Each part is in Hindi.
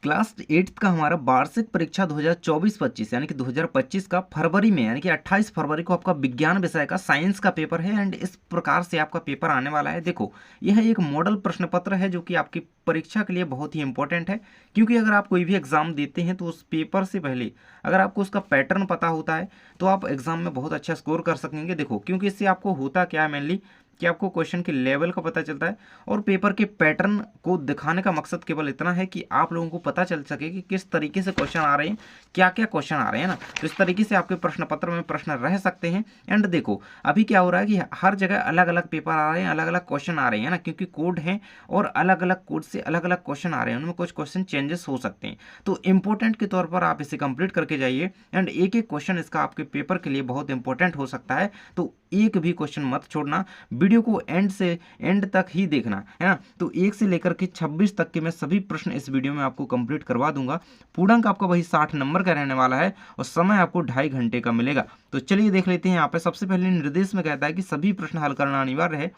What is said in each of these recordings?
क्लास 8th का हमारा वार्षिक परीक्षा 2024-25 यानी कि 2025 का फरवरी में यानी कि 28 फरवरी को आपका विज्ञान विषय का साइंस का पेपर है। एंड इस प्रकार से आपका पेपर आने वाला है। देखो, यह एक मॉडल प्रश्न पत्र है जो कि आपकी परीक्षा के लिए बहुत ही इंपॉर्टेंट है, क्योंकि अगर आप कोई भी एग्जाम देते हैं तो उस पेपर से पहले अगर आपको उसका पैटर्न पता होता है तो आप एग्जाम में बहुत अच्छा स्कोर कर सकेंगे। देखो, क्योंकि इससे आपको होता क्या है मेनली कि आपको क्वेश्चन के लेवल का पता चलता है और पेपर के पैटर्न को दिखाने का मकसद केवल इतना है कि आप लोगों को पता चल सके कि किस तरीके से क्वेश्चन आ रहे हैं, क्या क्या क्वेश्चन आ रहे हैं ना। तो इस तरीके से आपके प्रश्न पत्र में प्रश्न रह सकते हैं। एंड देखो, अभी क्या हो रहा है कि हर जगह अलग अलग पेपर आ रहे हैं, अलग अलग क्वेश्चन आ रहे हैं ना, क्योंकि कोड है और अलग अलग कोड से अलग अलग क्वेश्चन आ रहे हैं, उनमें कुछ क्वेश्चन चेंजेस हो सकते हैं। तो इंपॉर्टेंट के तौर पर आप इसे कंप्लीट करके जाइए। एंड एक एक क्वेश्चन इसका आपके पेपर के लिए बहुत इंपॉर्टेंट हो सकता है, तो एक भी क्वेश्चन मत छोड़ना। वीडियो को एंड से एंड तक ही देखना है ना। तो 1 से लेकर के 26 तक के मैं सभी प्रश्न इस वीडियो में आपको कंप्लीट करवा दूंगा। पूर्णांक आपका वही 60 नंबर का रहने वाला है और समय आपको 2.5 घंटे का मिलेगा। तो चलिए देख लेते हैं। यहाँ पे सबसे पहले निर्देश में कहता है कि सभी प्रश्न हल करना अनिवार्य है।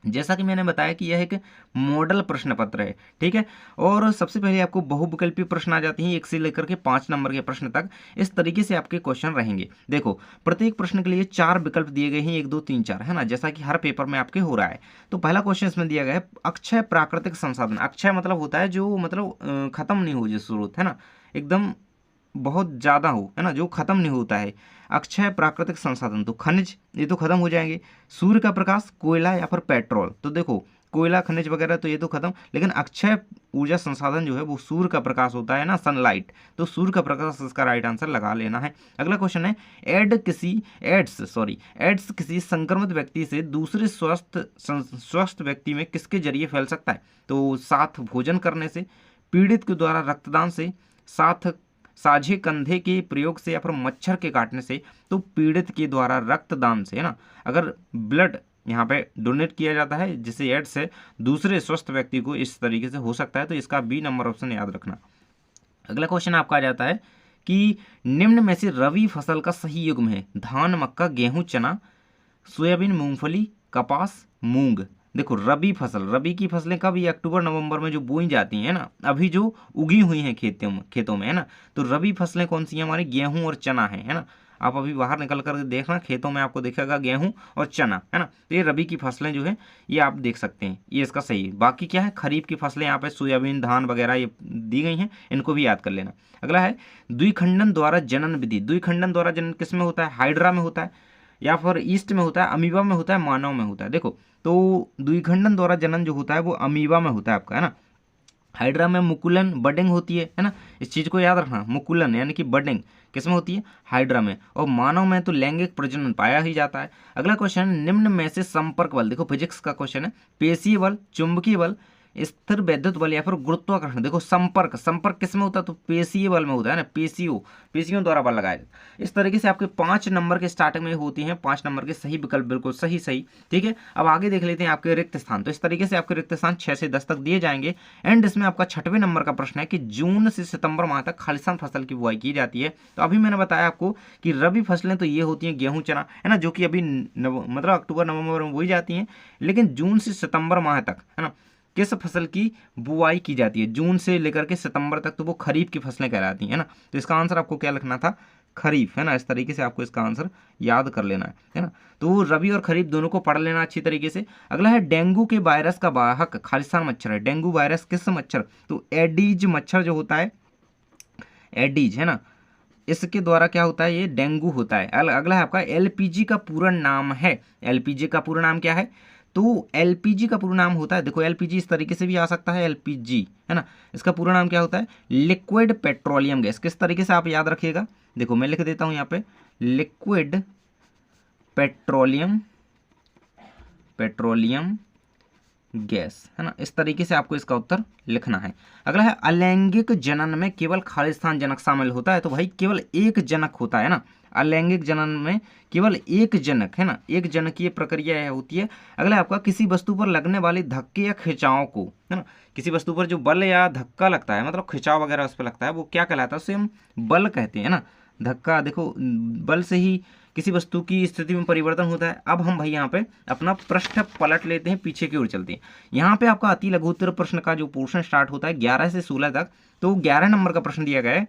जैसा कि मैंने बताया कि यह एक मॉडल प्रश्न पत्र है, ठीक है। और सबसे पहले आपको बहुविकल्पीय प्रश्न आ जाते हैं 1 से लेकर के 5 नंबर के प्रश्न तक। इस तरीके से आपके क्वेश्चन रहेंगे। देखो, प्रत्येक प्रश्न के लिए 4 विकल्प दिए गए हैं, 1 2 3 4, है ना, जैसा कि हर पेपर में आपके हो रहा है। तो पहला क्वेश्चन इसमें दिया गया है, अक्षय प्राकृतिक संसाधन। अक्षय मतलब होता है जो मतलब खत्म नहीं हो, जो स्रोत है ना, एकदम बहुत ज़्यादा हो, है ना, जो खत्म नहीं होता है। अक्षय प्राकृतिक संसाधन तो खनिज, ये तो खत्म हो जाएंगे। सूर्य का प्रकाश, कोयला या फिर पेट्रोल। तो देखो, कोयला खनिज वगैरह तो ये तो खत्म, लेकिन अक्षय ऊर्जा संसाधन जो है वो सूर्य का प्रकाश होता है ना, सनलाइट। तो सूर्य का प्रकाश इसका राइट आंसर लगा लेना है। अगला क्वेश्चन है, एड्स किसी संक्रमित व्यक्ति से दूसरे स्वस्थ व्यक्ति में किसके जरिए फैल सकता है। तो साथ भोजन करने से, पीड़ित के द्वारा रक्तदान से, साथ साझे कंधे के प्रयोग से या फिर मच्छर के काटने से। तो पीड़ित के द्वारा रक्तदान से, है ना। अगर ब्लड यहाँ पे डोनेट किया जाता है जिससे एड्स है दूसरे स्वस्थ व्यक्ति को, इस तरीके से हो सकता है। तो इसका बी नंबर ऑप्शन याद रखना। अगला क्वेश्चन आपका आ जाता है कि निम्न में से रबी फसल का सही युग्म है। धान, मक्का, गेहूं, चना, सोयाबीन, मूंगफली, कपास, मूंग। देखो, रबी फसल, रबी की फसलें कब, ये अक्टूबर नवंबर में जो बोई जाती हैं ना, अभी जो उगी हुई हैं खेतों में, है ना। तो रबी फसलें कौन सी हैं हमारी, गेहूं और चना है ना। आप अभी बाहर निकल कर देखना, खेतों में आपको दिखेगा गेहूं और चना, है ना। तो ये रबी की फसलें जो है ये आप देख सकते हैं, ये इसका सही है। बाकी क्या है, खरीफ की फसलें यहाँ पे सोयाबीन, धान वगैरह ये दी गई हैं, इनको भी याद कर लेना। अगला है द्विखंडन द्वारा जनन विधि। द्विखंडन द्वारा जनन किस में होता है, हाइड्रा में होता है या फिर ईस्ट में होता है, अमीबा में होता है, मानव में होता है। देखो, तो द्विखंडन द्वारा जनन जो होता है वो अमीबा में होता है आपका, है ना। हाइड्रा में मुकुलन बडिंग होती है ना। इस चीज को याद रखना, मुकुलन यानी कि बडिंग किस में होती है, हाइड्रा में। और मानव में तो लैंगिक प्रजनन पाया ही जाता है। अगला क्वेश्चन, निम्न में से संपर्क बल, देखो फिजिक्स का क्वेश्चन है, पेशीय बल, चुंबकीय बल, स्थिर वैद्युत बल या फिर गुरुत्वाकर्षण। देखो, संपर्क, संपर्क किस में होता है, तो पेशीय बल में होता है ना, पेशियों द्वारा बल लगाया जाता है। इस तरीके से आपके 5 नंबर के स्टार्टिंग में होती हैं 5 नंबर के सही विकल्प, बिल्कुल सही सही, ठीक है। अब आगे देख लेते हैं आपके रिक्त स्थान। तो इस तरीके से आपके रिक्त स्थान 6 से 10 तक दिए जाएंगे। एंड इसमें आपका 6वें नंबर का प्रश्न है कि जून से सितंबर माह तक खालिस्तान फसल की बुआई की जाती है। तो अभी मैंने बताया आपको कि रबी फसलें तो ये होती हैं गेहूं, चना, है ना, जो कि अभी मतलब अक्टूबर नवंबर में बोई जाती हैं। लेकिन जून से सितंबर माह तक, है ना, किस फसल की बुआई की जाती है, जून से लेकर के सितंबर तक, तो वो खरीफ की फसलें कहलाती हैं ना। तो इसका आंसर आपको क्या लिखना था, खरीफ, है ना। इस तरीके से आपको इसका आंसर याद कर लेना है ना। तो रबी और खरीफ दोनों को पढ़ लेना अच्छी तरीके से। अगला है, डेंगू के वायरस का वाहक खालिस्तान मच्छर है। डेंगू वायरस किस मच्छर, तो एडीज मच्छर जो होता है, एडीज, है ना, इसके द्वारा क्या होता है, ये डेंगू होता है। अगला है आपका, एलपीजी का पूरा नाम है। एलपीजी का पूरा नाम क्या है, तो एलपीजी का पूरा नाम होता है, देखो एलपीजी इस तरीके से भी आ सकता है, एलपीजी, है ना। इसका पूरा नाम क्या होता है, लिक्विड पेट्रोलियम गैस। किस तरीके से आप याद रखिएगा, देखो मैं लिख देता हूं यहाँ पे, लिक्विड पेट्रोलियम गैस, है ना। इस तरीके से आपको इसका उत्तर लिखना है। अगला है, अलैंगिक जनन में केवल खालिस्तान जनक शामिल होता है। तो भाई केवल एक जनक होता है ना, अलैंगिक जनन में केवल एक जनक, है ना, एक जनकीय प्रक्रिया होती है। अगला है आपका, किसी वस्तु पर लगने वाले धक्के या खिंचाव को, है ना, किसी वस्तु पर जो बल या धक्का लगता है, मतलब खिंचाव वगैरह उस पर लगता है, वो क्या कहलाता है, उसे हम बल कहते हैं ना। धक्का, देखो बल से ही किसी वस्तु की स्थिति में परिवर्तन होता है। अब हम भाई यहाँ पे अपना पृष्ठ पलट लेते हैं, पीछे की ओर चलते हैं। यहाँ पे आपका अति लघु उत्तर प्रश्न का जो पोर्शन स्टार्ट होता है 11 से 16 तक, तो 11 नंबर का प्रश्न दिया गया है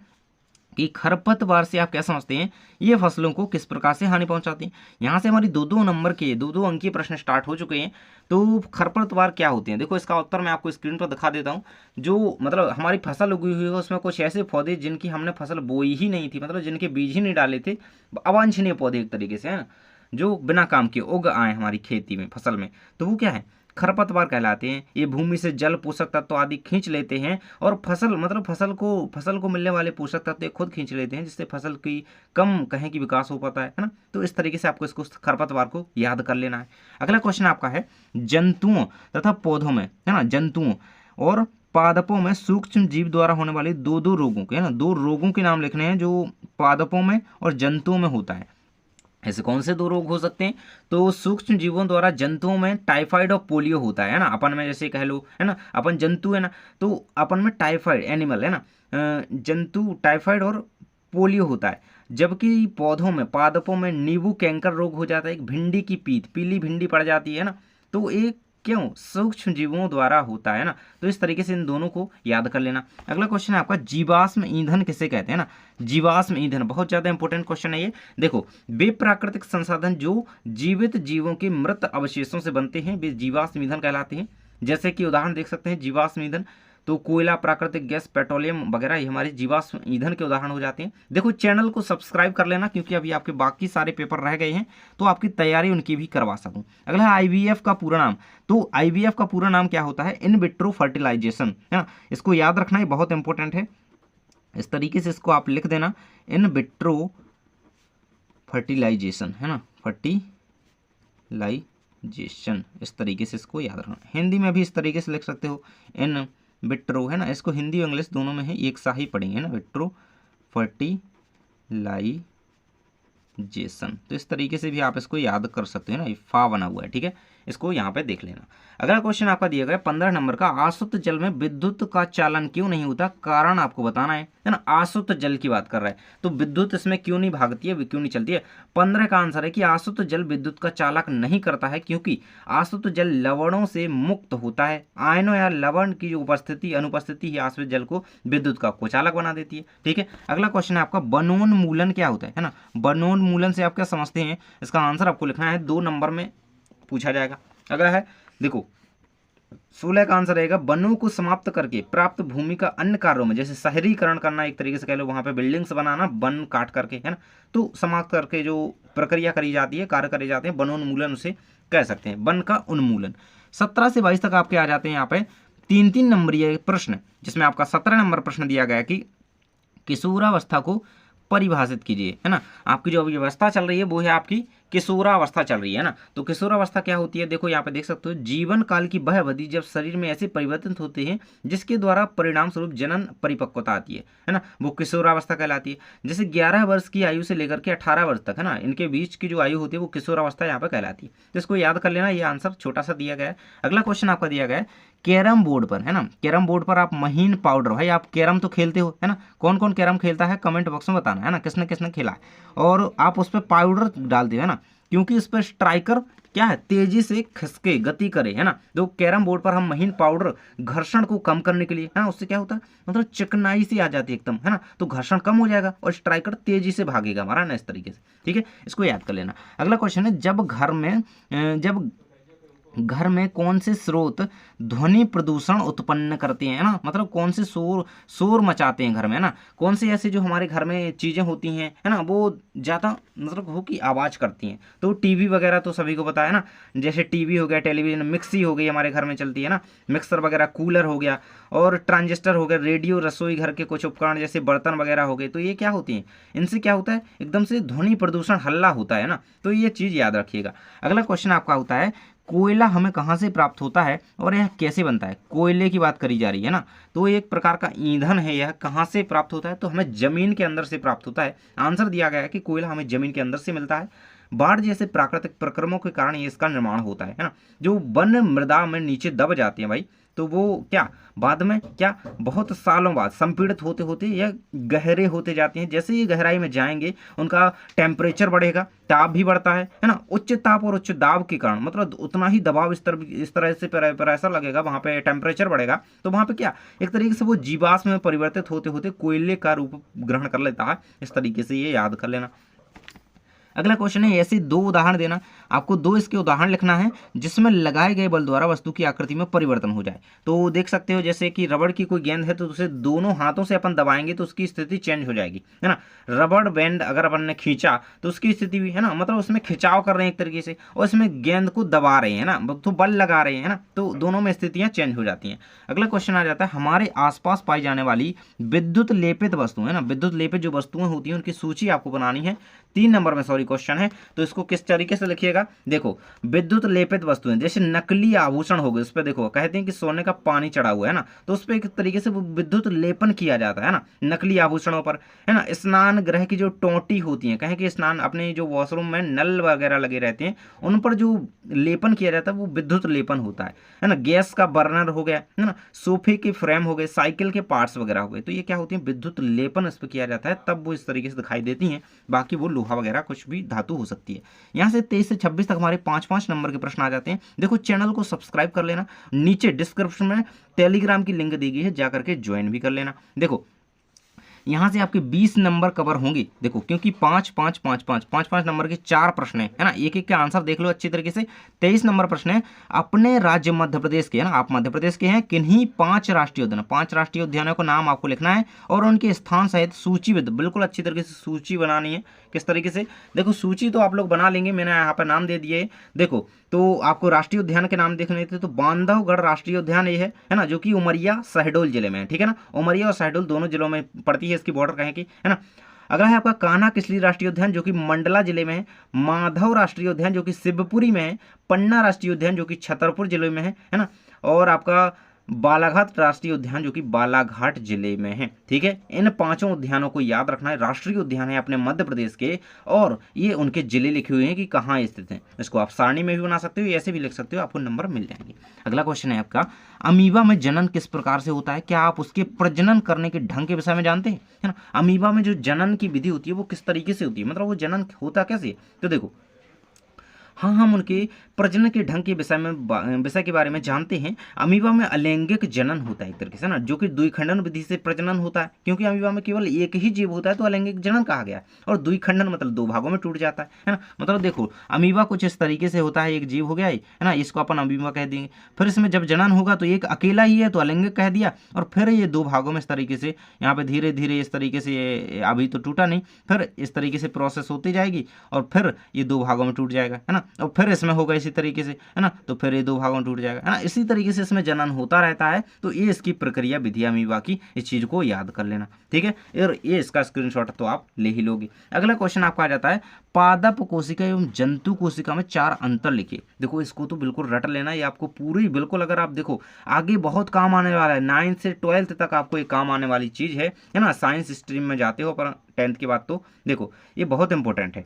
कि खरपतवार से आप क्या समझते हैं, ये फसलों को किस प्रकार से हानि पहुंचाते हैं। यहाँ से हमारी दो दो नंबर के दो अंकीय प्रश्न स्टार्ट हो चुके हैं। तो खरपतवार क्या होते हैं, देखो इसका उत्तर मैं आपको स्क्रीन पर दिखा देता हूँ। जो मतलब हमारी फसल उगी हुई है उसमें कुछ ऐसे पौधे जिनकी हमने फसल बोई ही नहीं थी, मतलब जिनके बीज ही नहीं डाले थे, अवांछनीय पौधे एक तरीके से, है ना, जो बिना काम के उग आए हमारी खेती में, फसल में, तो वो क्या है, खरपतवार कहलाते हैं। ये भूमि से जल, पोषक तत्व आदि खींच लेते हैं और फसल मतलब फसल को मिलने वाले पोषक तत्व खुद खींच लेते हैं, जिससे फसल की कम कहें कि विकास हो पाता है ना। तो इस तरीके से आपको इसको खरपतवार को याद कर लेना है। अगला क्वेश्चन आपका है जंतुओं तथा पौधों में, है ना, जंतुओं और पादपों में सूक्ष्म जीव द्वारा होने वाले दो रोगों के, है ना, दो रोगों के नाम लिखने हैं जो पादपों में और जंतुओं में होता है। ऐसे कौन से दो रोग हो सकते हैं, तो सूक्ष्म जीवों द्वारा जंतुओं में टाइफाइड और पोलियो होता है ना। अपन में जैसे कह लो, है ना, अपन जंतु है ना, तो अपन में टाइफाइड एनिमल, है ना, जंतु टाइफाइड और पोलियो होता है। जबकि पौधों में, पादपों में नींबू कैंकर रोग हो जाता है, एक भिंडी की पीली भिंडी पड़ जाती है ना, तो एक क्यों सूक्ष्म जीवों द्वारा होता है ना। तो इस तरीके से इन दोनों को याद कर लेना। अगला क्वेश्चन है आपका जीवाश्म ईंधन किसे कहते हैं ना। जीवाश्म ईंधन बहुत ज्यादा इंपॉर्टेंट क्वेश्चन है ये। देखो, वे प्राकृतिक संसाधन जो जीवित जीवों के मृत अवशेषों से बनते हैं वे जीवाश्म ईंधन कहलाते हैं। जैसे कि उदाहरण देख सकते हैं जीवाश्म ईंधन, तो कोयला, प्राकृतिक गैस, पेट्रोलियम वगैरह ये हमारे जीवाश्म ईंधन के उदाहरण हो जाते हैं। देखो, चैनल को सब्सक्राइब कर लेना क्योंकि अभी आपके बाकी सारे पेपर रह गए हैं, तो आपकी तैयारी उनकी भी करवा सकूं। अगला है आईवीएफ का पूरा नाम। तो आईवीएफ का पूरा नाम क्या होता है, इन विट्रो फर्टिलाइजेशन, है ना। इसको याद रखना, ये बहुत इंपॉर्टेंट है। इस तरीके से इसको आप लिख देना, इन विट्रो फर्टिलाइजेशन, है ना, फर्टिलाइजेशन, इस तरीके से इसको याद रखना। हिंदी में भी इस तरीके से लिख सकते हो, इन विट्रो, है ना, इसको हिंदी और इंग्लिश दोनों में है, एक सा ही पढ़ेंगे ना, विट्रो फर्टिलाइजेशन। तो इस तरीके से भी आप इसको याद कर सकते हो ना, ये फा बना हुआ है, ठीक है, इसको यहाँ पे देख लेना। अगला क्वेश्चन आपका दिया गया 15 नंबर का, आसुत जल में विद्युत का चालन क्यों नहीं होता, कारण आपको बताना है ना। आसुत जल की बात कर रहा है, तो विद्युत इसमें क्यों नहीं भागती है, क्यों नहीं चलती है। 15 का आंसर है कि आसुत जल विद्युत का चालक नहीं करता है क्योंकि आसुत जल लवणों से मुक्त होता है। आयनों या लवण की जो उपस्थिति अनुपस्थिति ही आसुत जल को विद्युत का कुचालक बना देती है, ठीक है। अगला क्वेश्चन है आपका वनोन्मूलन क्या होता है ना। वनोन्मूलन से आप क्या समझते हैं, इसका आंसर आपको लिखना है, 2 नंबर में पूछा जाएगा। अगला है, देखो 16 का आंसर रहेगा वनों को समाप्त करके प्राप्त भूमि का अन्य कार्यों में, जैसे शहरीकरण करना, एक तरीके से कह लो वहां पे बिल्डिंग्स बनाना, वन काट करके, है ना, तो समाप्त करके जो प्रक्रिया करी जाती है, कार्य करे जाते हैं, वनोन्मूलन उसे कह सकते हैं, वन का उन्मूलन। 17 से 22 तक आपके आ जाते हैं यहाँ पे 3-3 नंबरीय प्रश्न, जिसमें आपका 17 नंबर प्रश्न दिया गया कि किशोरावस्था को परिभाषित कीजिए, है ना। आपकी जो अभी अवस्था चल रही है वो है आपकी किशोरावस्था चल रही है ना। तो किशोरावस्था क्या होती है, देखो यहाँ पे देख सकते हो, जीवन काल की वह अवधि जब शरीर में ऐसे परिवर्तन होते हैं जिसके द्वारा परिणाम स्वरूप जनन परिपक्वता आती है ना, वो किशोरावस्था कहलाती है। जैसे 11 वर्ष की आयु से लेकर के 18 वर्ष तक, है ना, इनके बीच की जो आयु होती है वो किशोरावस्था यहाँ पे कहलाती है। तो इसको याद कर लेना, ये आंसर छोटा सा दिया गया है। अगला क्वेश्चन आपका दिया गया है कैरम बोर्ड पर, है ना, कैरम बोर्ड पर आप महीन पाउडर, भाई आप कैरम तो खेलते हो, है ना, कौन कौन कैरम खेलता है कमेंट बॉक्स में बताना, है ना, किसने किसने खेला है। और आप उस पर पाउडर डालते हो, है ना, क्योंकि इस पर स्ट्राइकर क्या है, तेजी से खिसके गति करे, है ना। तो कैरम बोर्ड पर हम महीन पाउडर घर्षण को कम करने के लिए, है ना, उससे क्या होता है, मतलब चिकनाई सी आ जाती है एकदम, है ना, तो घर्षण कम हो जाएगा और स्ट्राइकर तेजी से भागेगा हमारा ना, इस तरीके से, ठीक है, इसको याद कर लेना। अगला क्वेश्चन है जब घर में कौन से स्रोत ध्वनि प्रदूषण उत्पन्न करते हैं, ना, मतलब कौन से शोर मचाते हैं घर में, है ना, कौन से ऐसे जो हमारे घर में चीजें होती हैं, है ना, वो ज्यादा मतलब हो कि आवाज करती हैं। तो टीवी वगैरह तो सभी को पता है ना, जैसे टीवी हो गया, टेलीविजन, मिक्सी हो गई हमारे घर में चलती है ना, मिक्सर वगैरह, कूलर हो गया और ट्रांजिस्टर हो गया, रेडियो, रसोई घर के कुछ उपकरण जैसे बर्तन वगैरह हो गए। तो ये क्या होती हैं, इनसे क्या होता है, एकदम से ध्वनि प्रदूषण, हल्ला होता है ना, तो ये चीज याद रखिएगा। अगला क्वेश्चन आपका होता है कोयला हमें कहाँ से प्राप्त होता है और यह कैसे बनता है। कोयले की बात करी जा रही है ना, तो एक प्रकार का ईंधन है, यह कहाँ से प्राप्त होता है, तो हमें जमीन के अंदर से प्राप्त होता है। आंसर दिया गया है कि कोयला हमें जमीन के अंदर से मिलता है। बाढ़ जैसे प्राकृतिक प्रक्रमों के कारण ये इसका निर्माण होता है ना, जो वन मृदा में नीचे दब जाते हैं भाई, तो वो क्या बाद में क्या बहुत सालों बाद संपीड़ित होते होते या गहरे होते जाते हैं। जैसे ये गहराई में जाएंगे उनका टेम्परेचर बढ़ेगा, ताप भी बढ़ता है ना। उच्च ताप और उच्च दाब के कारण मतलब उतना ही दबाव इस तरह से प्रेशर लगेगा, वहां पे टेम्परेचर बढ़ेगा, तो वहां पे क्या एक तरीके से वो जीवाश्म में परिवर्तित होते होते कोयले का रूप ग्रहण कर लेता है। इस तरीके से ये याद कर लेना। अगला क्वेश्चन है, ऐसे दो उदाहरण देना। आपको दो इसके उदाहरण लिखना है जिसमें लगाए गए बल द्वारा वस्तु की आकृति में परिवर्तन हो जाए। तो देख सकते हो जैसे कि रबड़ की कोई गेंद है तो उसे दोनों हाथों से अपन दबाएंगे तो उसकी स्थिति चेंज हो जाएगी, है ना। रबड़ बैंड अगर अपन ने खींचा तो उसकी स्थिति भी, है ना, मतलब उसमें खिंचाव कर रहे हैं एक तरीके से, और इसमें गेंद को दबा रहे हैं ना, तो बल लगा रहे हैं ना, तो दोनों में स्थितियां चेंज हो जाती हैं। अगला क्वेश्चन आ जाता है, हमारे आसपास पाई जाने वाली विद्युत लेपित वस्तु, है ना, विद्युत लेपित जो वस्तुएं होती हैं उनकी सूची आपको बनानी है। 3 नंबर में सॉरी क्वेश्चन है, तो इसको किस तरीके से लिखिएगा। देखो विद्युत लेपित वस्तुएं जैसे नकली आभूषण हो गए, उस पर देखो कहते हैं कि सोने का पानी चढ़ा हुआ है ना, तो उस पर एक तरीके से वो विद्युत लेपन किया जाता है ना नकली आभूषणों पर, है ना। स्नान गृह की जो टोंटी होती है, कहें कि स्नान अपने जो वॉशरूम में नल वगैरह लगे रहते हैं उन पर जो लेपन किया जाता है वो विद्युत लेपन होता है ना। गैस का बर्नर हो गया, है ना, सोफे के फ्रेम हो गए, साइकिल के पार्ट्स वगैरह हो गए, तो ये क्या होती है विद्युत लेपन इस पर किया जाता है, तब वो इस तरीके से दिखाई देती हैं। बाकी वो लोहा वगैरह कुछ भी धातु हो सकती है। यहाँ से 23 से 26 तक हमारे 5-5 नंबर के प्रश्न आ जाते हैं। देखो चैनल को सब्सक्राइब कर लेना, नीचे डिस्क्रिप्शन में टेलीग्राम की लिंक दी गई है, जाकर के ज्वाइन भी कर लेना। देखो यहाँ से आपके 20 नंबर कवर होंगे, देखो क्योंकि 5-5-5-5 नंबर के 4 प्रश्न है ना, एक एक के आंसर देख लो अच्छी तरीके से। 23 नंबर प्रश्न है, अपने राज्य मध्य प्रदेश के, है ना, आप मध्य प्रदेश के हैं, किन्हीं 5 राष्ट्रीय उद्यान, 5 राष्ट्रीय उद्यानों का नाम आपको लिखना है और उनके स्थान सहित सूचीबद्ध, बिल्कुल अच्छी तरीके से सूची बनानी है। किस तरीके से, देखो सूची तो आप लोग बना लेंगे, मैंने यहाँ पर नाम दे दिए। देखो तो आपको राष्ट्रीय उद्यान के नाम देखने थे, तो बांधवगढ़ राष्ट्रीय उद्यान ये है ना, जो कि उमरिया शहडोल जिले में है, ठीक है ना। उमरिया और शहडोल दोनों जिलों में पड़ती है, इसकी बॉर्डर कहें कि, है ना। अगला है आपका कान्हा किसली राष्ट्रीय उद्यान जो कि मंडला जिले में है, माधव राष्ट्रीय उद्यान जो कि शिवपुरी में है, पन्ना राष्ट्रीय उद्यान जो कि छतरपुर जिले में है ना, और आपका बालाघाट राष्ट्रीय उद्यान जो कि बालाघाट जिले में है, ठीक है। इन 5 उद्यानों को याद रखना है, राष्ट्रीय उद्यान है अपने मध्य प्रदेश के, और ये उनके जिले लिखे हुए हैं कि कहाँ स्थित हैं। इसको आप सारणी में भी बना सकते हो, ऐसे भी लिख सकते हो, आपको नंबर मिल जाएंगे। अगला क्वेश्चन है आपका, अमीबा में जनन किस प्रकार से होता है, क्या आप उसके प्रजनन करने के ढंग के विषय में जानते हैं, है ना। अमीबा में जो जनन की विधि होती है वो किस तरीके से होती है, मतलब वो जनन होता कैसे, तो देखो हाँ हम उनके प्रजनन के ढंग के विषय के बारे में जानते हैं। अमीबा में अलैंगिक जनन होता है एक तरीके से ना, जो कि द्विखंडन विधि से प्रजनन होता है, क्योंकि अमीबा में केवल एक ही जीव होता है तो अलैंगिक जनन कहा गया। और द्विखंडन मतलब 2 भागों में टूट जाता है ना। मतलब देखो अमीबा कुछ इस तरीके से होता है, एक जीव हो गया है ना, इसको अपन अमीबा कह देंगे। फिर इसमें जब जनन होगा तो एक अकेला ही है तो अलैंगिक कह दिया, और फिर ये 2 भागों में इस तरीके से यहाँ पे धीरे धीरे इस तरीके से, ये अभी तो टूटा नहीं, फिर इस तरीके से प्रोसेस होती जाएगी और फिर ये 2 भागों में टूट जाएगा, है ना। और फिर इसमें होगा इसी तरीके से, है ना, तो फिर ये 2 भागों में टूट जाएगा, है ना। इसी तरीके से इसमें जनन होता रहता है, तो ये इसकी प्रक्रिया विधि अमीबा की, इस चीज को याद कर लेना, ठीक है। और ये इसका स्क्रीनशॉट तो आप ले ही लोगे। अगला क्वेश्चन आपका आ जाता है, पादप कोशिका एवं जंतु कोशिका में 4 अंतर लिखिए। देखो इसको तो बिल्कुल रट लेना, ये आपको पूरी बिल्कुल, अगर आप देखो आगे बहुत काम आने वाला है, 9th से 12th तक आपको ये काम आने वाली चीज है ना। साइंस स्ट्रीम में जाते हो पर 10th के बाद तो देखो ये बहुत इंपॉर्टेंट है।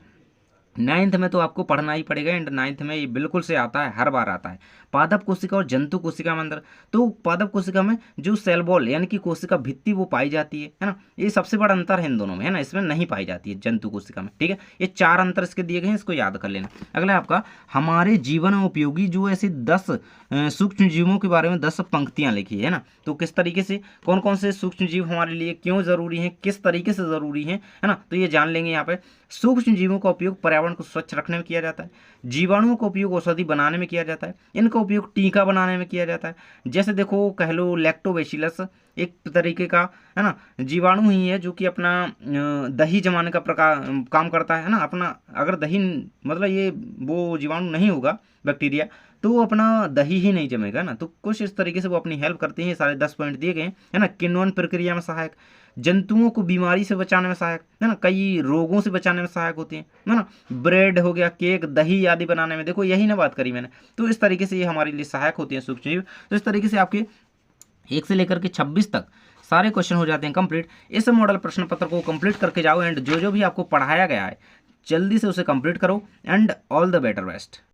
9th में तो आपको पढ़ना ही पड़ेगा, एंड 9th में ये बिल्कुल से आता है, हर बार आता है। पादप कोशिका और जंतु कोशिका में अंतर, तो पादप कोशिका में जो सेल वॉल यानी कि कोशिका भित्ति वो पाई जाती है ना, ये सबसे बड़ा अंतर है इन दोनों में, है ना। इसमें नहीं पाई जाती है जंतु कोशिका में, ठीक है। ये 4 अंतर इसके दिए गए हैं, इसको याद कर लेना। अगला आपका, हमारे जीवन में उपयोगी जो ऐसी 10 सूक्ष्म जीवों के बारे में 10 पंक्तियां लिखी है ना। तो किस तरीके से, कौन कौन से सूक्ष्म जीव हमारे लिए क्यों जरूरी है, किस तरीके से जरूरी है ना, तो ये जान लेंगे। यहाँ पे सूक्ष्म जीवों का उपयोग पर्यावरण को स्वच्छ रखने में किया जाता है, जीवाणुओं का उपयोग औषधि बनाने में किया जाता है, इनका उपयोग टीका बनाने में किया जाता है। जैसे देखो कह लो लैक्टोबैसिलस एक तरीके का, है ना, जीवाणु ही है जो कि अपना दही जमाने का काम करता है ना। अपना अगर दही मतलब ये वो जीवाणु नहीं होगा बैक्टीरिया, तो वो अपना दही ही नहीं जमेगा ना। तो कुछ इस तरीके से वो अपनी हेल्प करते हैं, सारे 10 पॉइंट दिए गए हैं, है ना। किण्वन प्रक्रिया में सहायक, जंतुओं को बीमारी से बचाने में सहायक, है ना, कई रोगों से बचाने में सहायक होती हैं, है ना। ब्रेड हो गया, केक, दही आदि बनाने में, देखो यही ना बात करी मैंने, तो इस तरीके से ये हमारे लिए सहायक होती हैं सूक्ष्म जीव। तो इस तरीके से आपके 1 से लेकर के 26 तक सारे क्वेश्चन हो जाते हैं कंप्लीट। इस मॉडल प्रश्न पत्र को कंप्लीट करके जाओ, एंड जो जो भी आपको पढ़ाया गया है जल्दी से उसे कंप्लीट करो, and all the better best.